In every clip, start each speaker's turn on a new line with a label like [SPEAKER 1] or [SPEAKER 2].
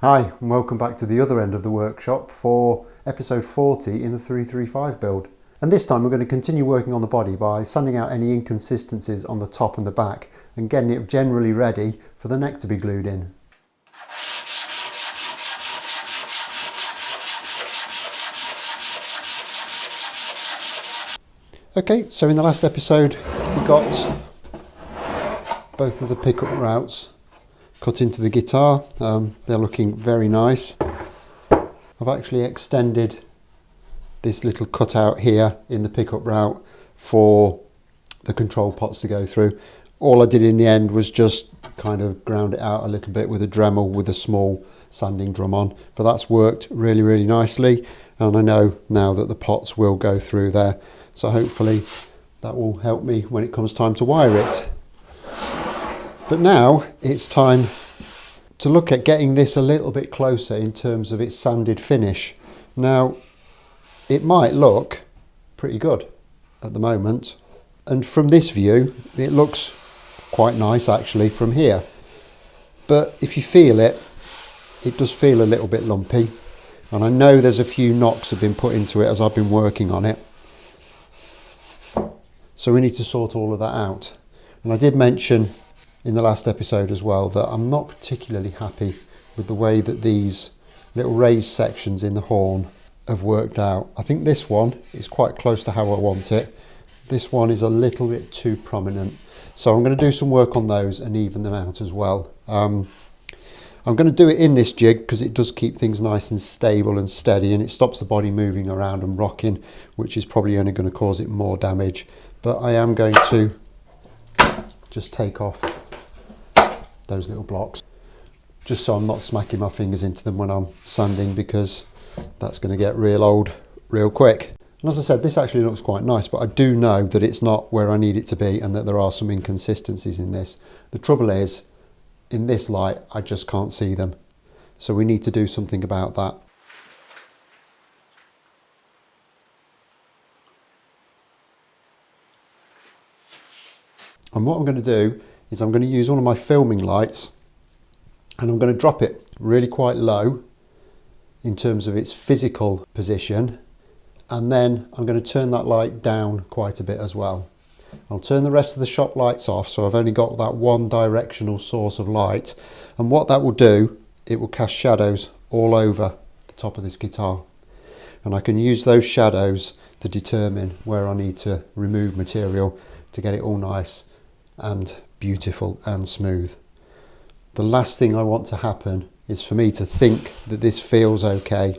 [SPEAKER 1] Hi, and welcome back to the other end of the workshop for episode 40 in the 335 build. And this time we're going to continue working on the body by sanding out any inconsistencies on the top and the back and getting it generally ready for the neck to be glued in. Okay, so in the last episode we got both of the pickup routes cut into the guitar. They're looking very nice. I've actually extended this little cutout here in the pickup route for the control pots to go through. All I did in the end was just kind of ground it out a little bit with a Dremel with a small sanding drum on, but that's worked really nicely, and I know now that the pots will go through there, so hopefully that will help me when it comes time to wire it. But now it's time to look at getting this a little bit closer in terms of its sanded finish. Now, it might look pretty good at the moment, and from this view it looks quite nice actually from here, but if you feel it, it does feel a little bit lumpy, and I know there's a few knocks have been put into it as I've been working on it, so we need to sort all of that out. And I did mention in the last episode as well that I'm not particularly happy with the way that these little raised sections in the horn have worked out. I think this one is quite close to how I want it. This one is a little bit too prominent, so I'm going to do some work on those and even them out as well. I'm going to do it in this jig because it does keep things nice and stable and steady, and it stops the body moving around and rocking, which is probably only going to cause it more damage. But I am going to just take off those little blocks just so I'm not smacking my fingers into them when I'm sanding, because that's going to get real old real quick. And as I said, this actually looks quite nice, but I do know that it's not where I need it to be and that there are some inconsistencies in this. The trouble is, in this light I just can't see them, so we need to do something about that. And what I'm going to do is I'm going to use one of my filming lights, and I'm going to drop it really quite low in terms of its physical position, and then I'm going to turn that light down quite a bit as well. I'll turn the rest of the shop lights off, so I've only got that one directional source of light, and what that will do, it will cast shadows all over the top of this guitar, and I can use those shadows to determine where I need to remove material to get it all nice and beautiful and smooth. The last thing I want to happen is for me to think that this feels okay,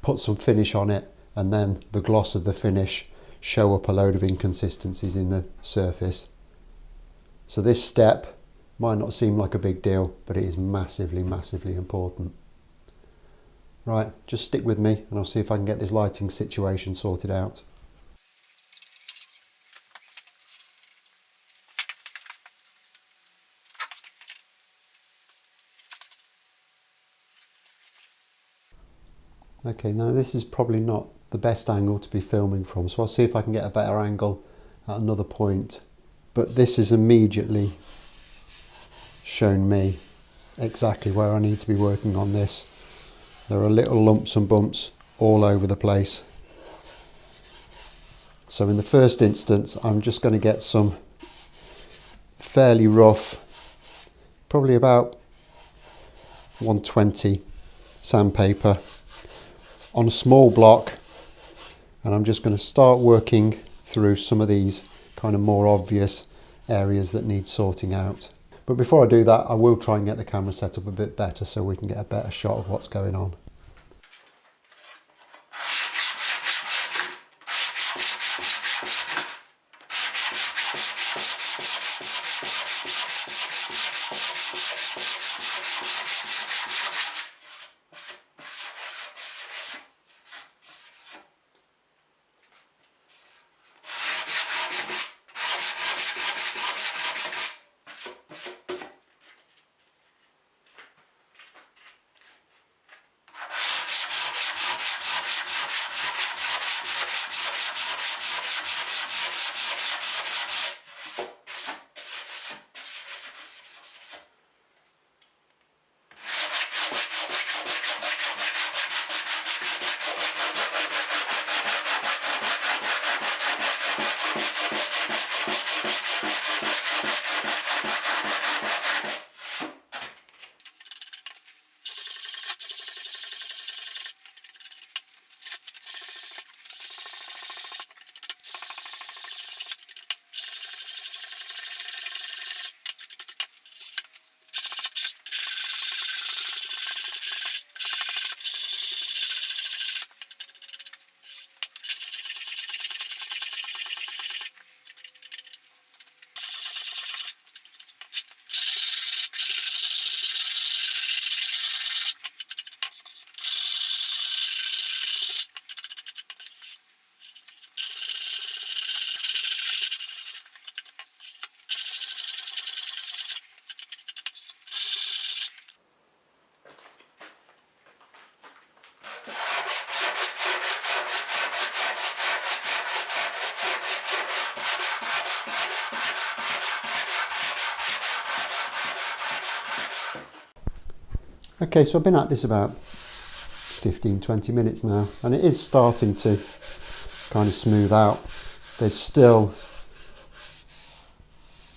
[SPEAKER 1] put some finish on it, and then the gloss of the finish show up a load of inconsistencies in the surface. So this step might not seem like a big deal, but it is massively important. Right, just stick with me and I'll see if I can get this lighting situation sorted out. Okay, now this is probably not the best angle to be filming from, so I'll see if I can get a better angle at another point. But this has immediately shown me exactly where I need to be working on this. There are little lumps and bumps all over the place. So in the first instance, I'm just going to get some fairly rough, probably about 120 sandpaper on a small block, and I'm just going to start working through some of these kind of more obvious areas that need sorting out. But before I do that, I will try and get the camera set up a bit better so we can get a better shot of what's going on. Okay, so I've been at this about 15-20 minutes now, and it is starting to kind of smooth out. There's still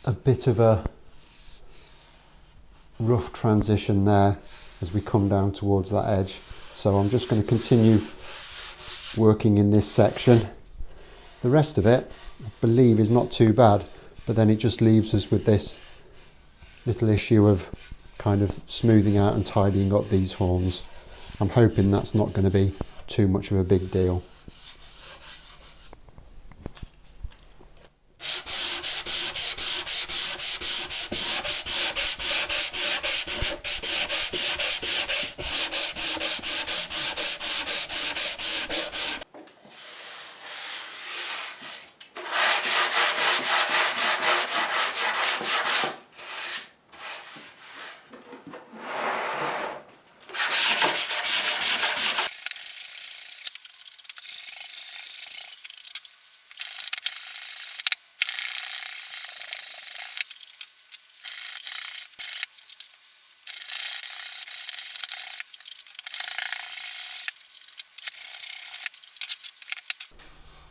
[SPEAKER 1] a bit of a rough transition there as we come down towards that edge. So I'm just going to continue working in this section. The rest of it, I believe, is not too bad, but then it just leaves us with this little issue of kind of smoothing out and tidying up these horns. I'm hoping that's not going to be too much of a big deal.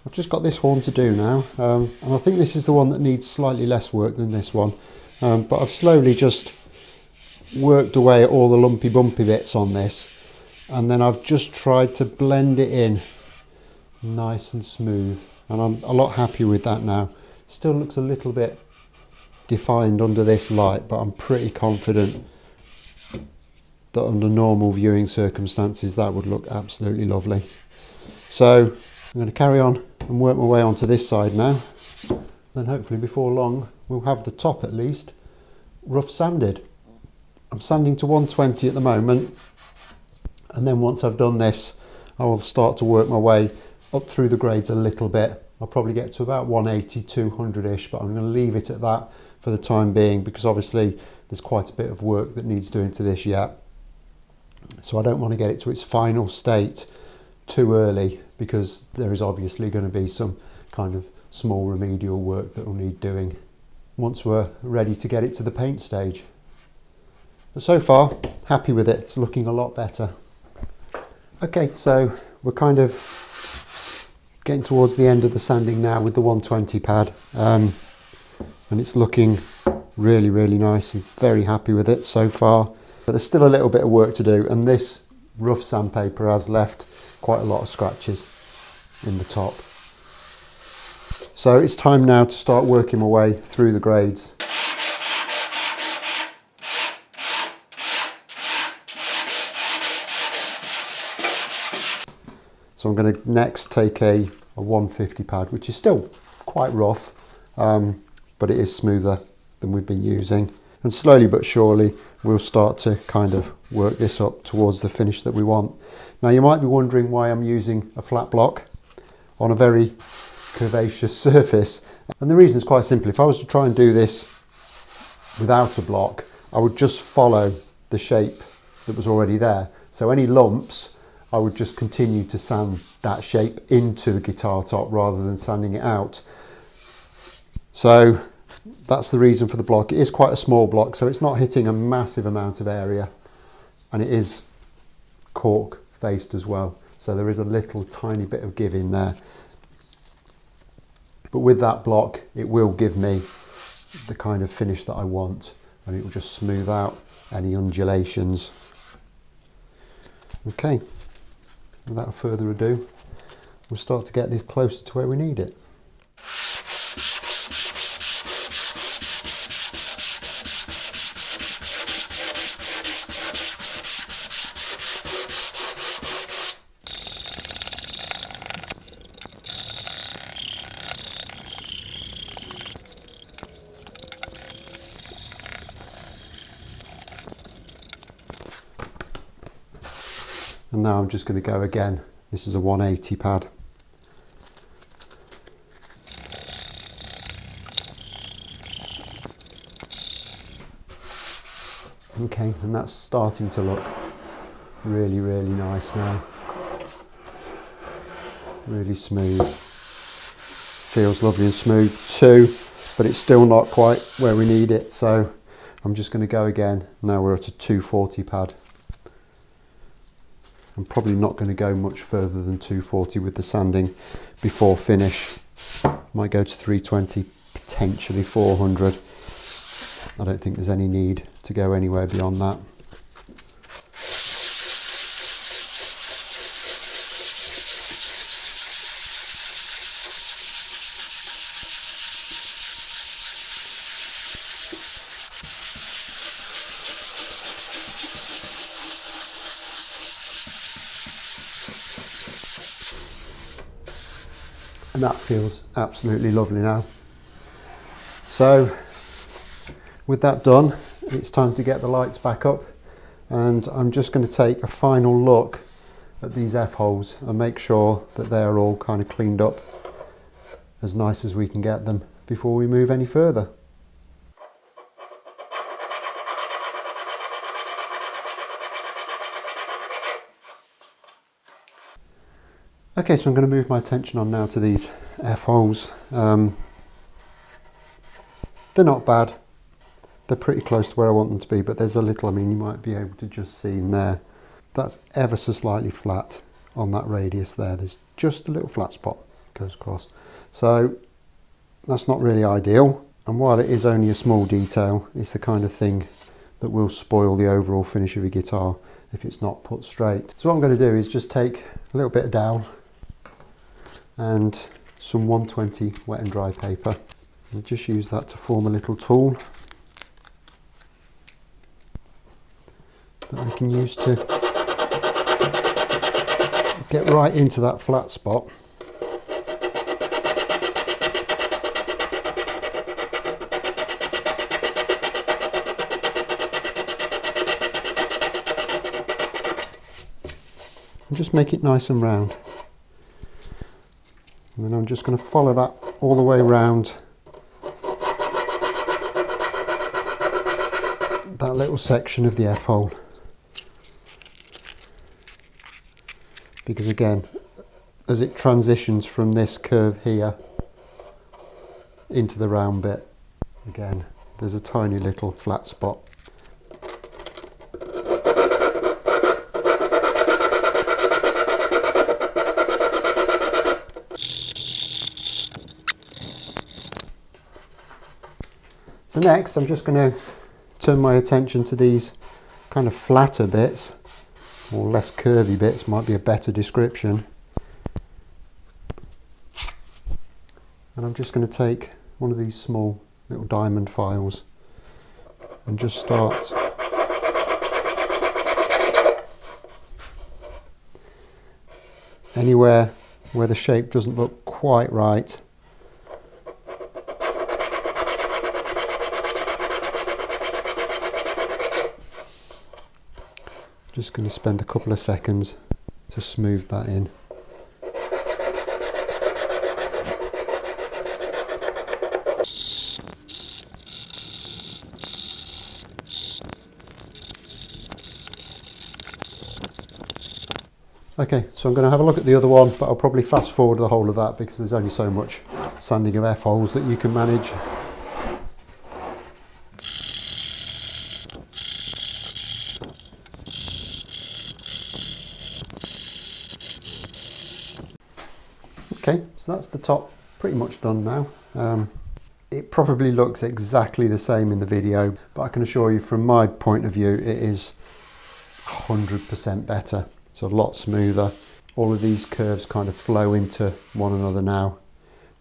[SPEAKER 1] I've just got this horn to do now, and I think this is the one that needs slightly less work than this one, but I've slowly just worked away at all the lumpy bumpy bits on this, and then I've just tried to blend it in nice and smooth, and I'm a lot happier with that now. Still looks a little bit defined under this light, but I'm pretty confident that under normal viewing circumstances that would look absolutely lovely. So I'm going to carry on and work my way onto this side now. Then hopefully before long we'll have the top at least rough sanded. I'm sanding to 120 at the moment, and then once I've done this I will start to work my way up through the grades a little bit. I'll probably get to about 180, 200-ish, but I'm going to leave it at that for the time being because obviously there's quite a bit of work that needs doing to this yet. So I don't want to get it to its final state too early because there is obviously going to be some kind of small remedial work that will need doing once we're ready to get it to the paint stage. But so far, happy with it. It's looking a lot better. Okay, so we're kind of getting towards the end of the sanding now with the 120 pad, and it's looking really, really nice. I'm very happy with it so far, but there's still a little bit of work to do, and this rough sandpaper has left quite a lot of scratches in the top. So it's time now to start working my way through the grades. So I'm going to next take a 150 pad, which is still quite rough, but it is smoother than we've been using. And slowly but surely we'll start to kind of work this up towards the finish that we want. Now you might be wondering why I'm using a flat block on a very curvaceous surface, and the reason is quite simple. If I was to try and do this without a block, I would just follow the shape that was already there. So any lumps, I would just continue to sand that shape into the guitar top rather than sanding it out. So that's the reason for the block. It is quite a small block, so it's not hitting a massive amount of area, and it is cork faced as well, so there is a little tiny bit of give in there. But with that block it will give me the kind of finish that I want, and it will just smooth out any undulations. Okay, without further ado, we'll start to get this closer to where we need it. And now I'm just going to go again. This is a 180 pad. Okay, and that's starting to look really, really nice now. Really smooth. Feels lovely and smooth too, but it's still not quite where we need it. So I'm just going to go again. Now we're at a 240 pad. I'm probably not going to go much further than 240 with the sanding before finish. Might go to 320, potentially 400. I don't think there's any need to go anywhere beyond that. And that feels absolutely lovely now. So with that done, it's time to get the lights back up, and I'm just going to take a final look at these F-holes and make sure that they're all kind of cleaned up as nice as we can get them before we move any further. Okay, so I'm going to move my attention on now to these F-holes. They're not bad. They're pretty close to where I want them to be, but there's a little, I mean, you might be able to just see in there. That's ever so slightly flat on that radius there. There's just a little flat spot goes across. So that's not really ideal. And while it is only a small detail, it's the kind of thing that will spoil the overall finish of a guitar if it's not put straight. So what I'm going to do is just take a little bit of dowel and some 120 wet and dry paper, and just use that to form a little tool that I can use to get right into that flat spot. And just make it nice and round. And then I'm just going to follow that all the way around that little section of the F-hole. Because again, as it transitions from this curve here into the round bit, again, there's a tiny little flat spot. So next, I'm just going to turn my attention to these kind of flatter bits, or less curvy bits might be a better description. And I'm just going to take one of these small little diamond files and just start anywhere where the shape doesn't look quite right. Just going to spend a couple of seconds to smooth that in. Okay, so I'm going to have a look at the other one, but I'll probably fast forward the whole of that because there's only so much sanding of F-holes that you can manage. Okay, so that's the top pretty much done now. It probably looks exactly the same in the video, but I can assure you from my point of view, it is 100% better. It's a lot smoother. All of these curves kind of flow into one another now,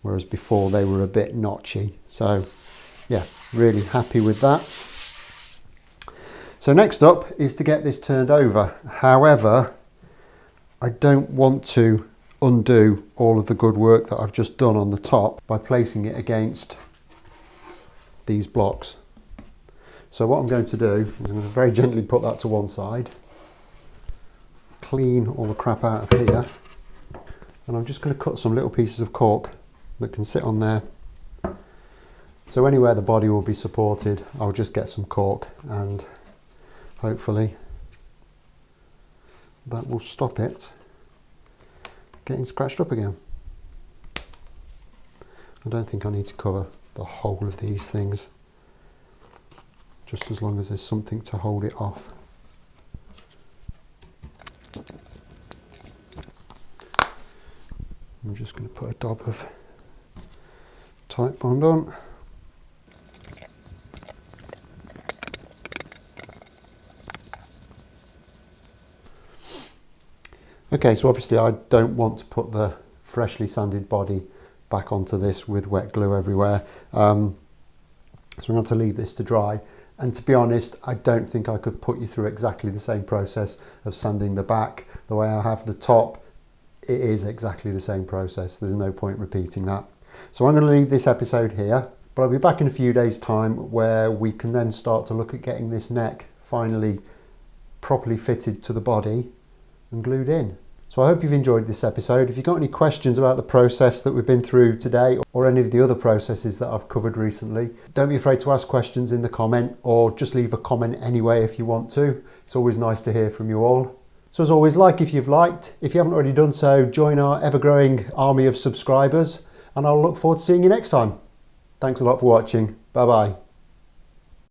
[SPEAKER 1] whereas before they were a bit notchy. So yeah, really happy with that. So next up is to get this turned over. However, I don't want to undo all of the good work that I've just done on the top by placing it against these blocks. So what I'm going to do is I'm going to very gently put that to one side, clean all the crap out of here, and I'm just going to cut some little pieces of cork that can sit on there. So anywhere the body will be supported, I'll just get some cork and hopefully that will stop it getting scratched up again. I don't think I need to cover the whole of these things, just as long as there's something to hold it off. I'm just going to put a dab of Titebond on. Okay, so obviously I don't want to put the freshly sanded body back onto this with wet glue everywhere. So I'm going to leave this to dry. And to be honest, I don't think I could put you through exactly the same process of sanding the back. The way I have the top, it is exactly the same process. There's no point repeating that. So I'm going to leave this episode here, but I'll be back in a few days' time where we can then start to look at getting this neck finally properly fitted to the body and glued in. So I hope you've enjoyed this episode. If you've got any questions about the process that we've been through today or any of the other processes that I've covered recently, don't be afraid to ask questions in the comment, or just leave a comment anyway if you want to. It's always nice to hear from you all. So as always, like if you've liked. If you haven't already done so, join our ever-growing army of subscribers, and I'll look forward to seeing you next time. Thanks a lot for watching. Bye bye.